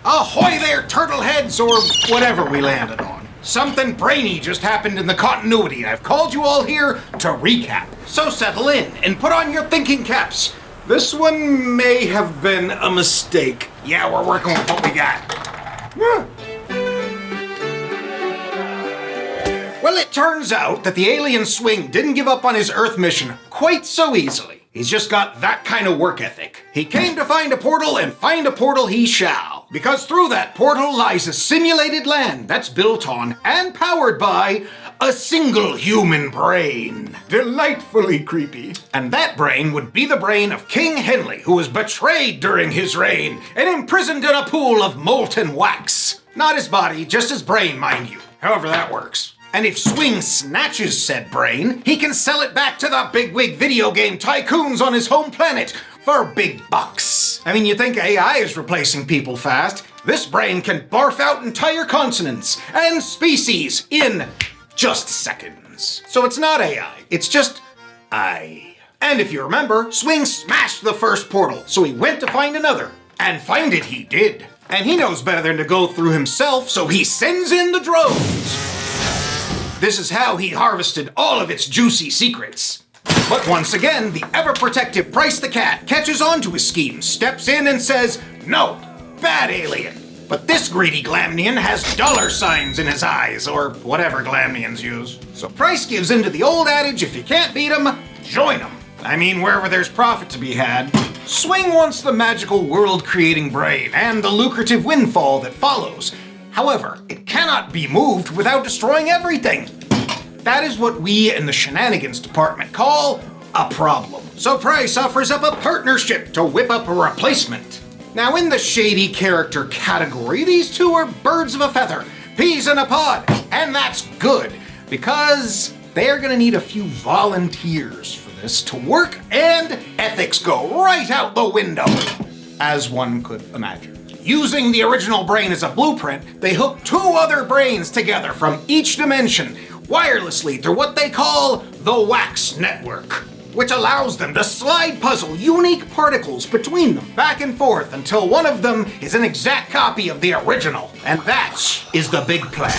Ahoy there, turtle heads, or whatever we landed on. Something brainy just happened in the continuity, and I've called you all here to recap. So settle in and put on your thinking caps. This one may have been a mistake. Yeah, we're working with what we got. Well, it turns out that the alien Swing didn't give up on his Earth mission quite so easily. He's just got that kind of work ethic. He came to find a portal, and find a portal he shall. Because through that portal lies a simulated land that's built on and powered by a single human brain. Delightfully creepy. And that brain would be the brain of King Henley, who was betrayed during his reign and imprisoned in a pool of molten wax. Not his body, just his brain, mind you. However that works. And if Swing snatches said brain, he can sell it back to the bigwig video game tycoons on his home planet for big bucks. I mean, you think AI is replacing people fast. This brain can barf out entire continents and species in just seconds. So it's not AI, it's just I. And if you remember, Swing smashed the first portal, so he went to find another. And find it he did. And he knows better than to go through himself, so he sends in the drones. This is how he harvested all of its juicy secrets. But once again, the ever-protective Price the Cat catches on to his scheme, steps in and says, "No, bad alien." But this greedy Glamnian has dollar signs in his eyes, or whatever Glamnians use. So Price gives in to the old adage, if you can't beat 'em, join 'em. I mean, wherever there's profit to be had. Swing wants the magical world-creating brain and the lucrative windfall that follows. However, it cannot be moved without destroying everything. That is what we in the shenanigans department call a problem. So Price offers up a partnership to whip up a replacement. Now in the shady character category, these two are birds of a feather, peas in a pod, and that's good, because they are gonna need a few volunteers for this to work, and ethics go right out the window, as one could imagine. Using the original brain as a blueprint, they hook two other brains together from each dimension, wirelessly through what they call the Wax Network, which allows them to slide puzzle unique particles between them back and forth until one of them is an exact copy of the original. And that is the big plan.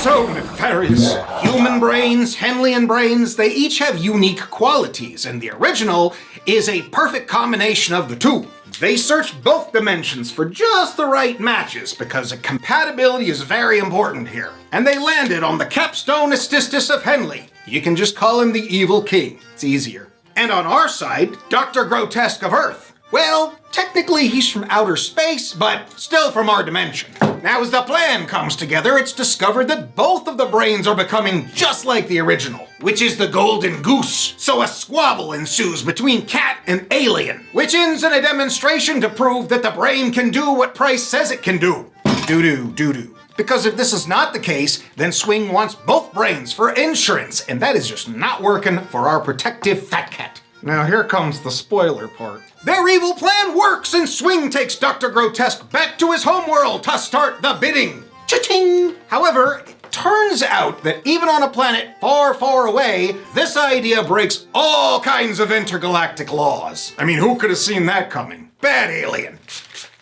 So nefarious. Human brains, Henleyan brains, they each have unique qualities, and the original is a perfect combination of the two. They searched both dimensions for just the right matches because compatibility is very important here. And they landed on the capstone Astistus of Henley. You can just call him the Evil King. It's easier. And on our side, Dr. Grotesque of Earth. Well, technically he's from outer space, but still from our dimension. Now as the plan comes together, it's discovered that both of the brains are becoming just like the original, which is the golden goose. So a squabble ensues between Cat and Alien, which ends in a demonstration to prove that the brain can do what Price says it can do. Doo-doo. Because if this is not the case, then Swing wants both brains for insurance, and that is just not working for our protective fat cat. Now here comes the spoiler part. Their evil plan works, and Swing takes Dr. Grotesque back to his homeworld to start the bidding. Cha-ching! However, it turns out that even on a planet far, far away, this idea breaks all kinds of intergalactic laws. I mean, who could have seen that coming? Bad alien.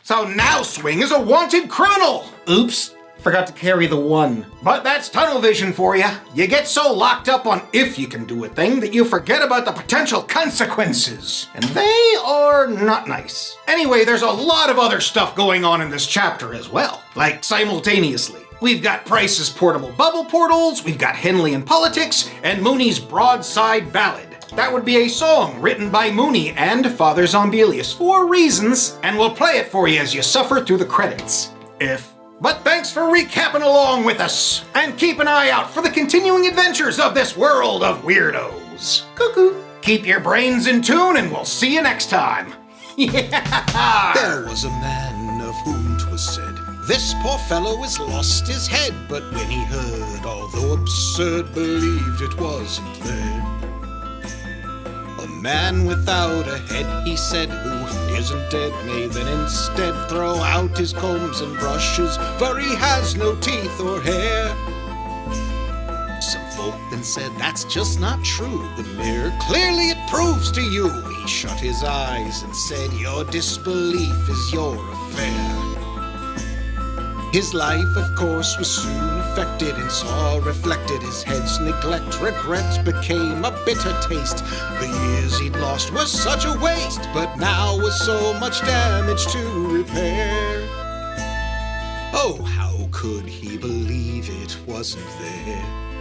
So now Swing is a wanted criminal. Oops. Forgot to carry the one. But that's tunnel vision for you. You get so locked up on if you can do a thing that you forget about the potential consequences. And they are not nice. Anyway, there's a lot of other stuff going on in this chapter as well. Like simultaneously. We've got Price's portable bubble portals, we've got Henleyan politics, and Mooney's broadside ballad. That would be a song written by Mooney and Father Zombelius for reasons, and we'll play it for you as you suffer through the credits. But thanks for recapping along with us, and keep an eye out for the continuing adventures of this world of weirdos. Cuckoo. Keep your brains in tune, and we'll see you next time. Yeah. There was a man of whom 'twas said, this poor fellow has lost his head. But when he heard, although absurd, believed it wasn't there. A man without a head, he said, who isn't dead, may then instead throw out his combs and brushes, for he has no teeth or hair. Some folk then said, that's just not true. The mirror clearly it proves to you. He shut his eyes and said, your disbelief is your affair. His life, of course, was soon affected, and saw reflected his head's neglect. Regret became a bitter taste. The years he'd lost were such a waste, but now was so much damage to repair. Oh, how could he believe it wasn't there?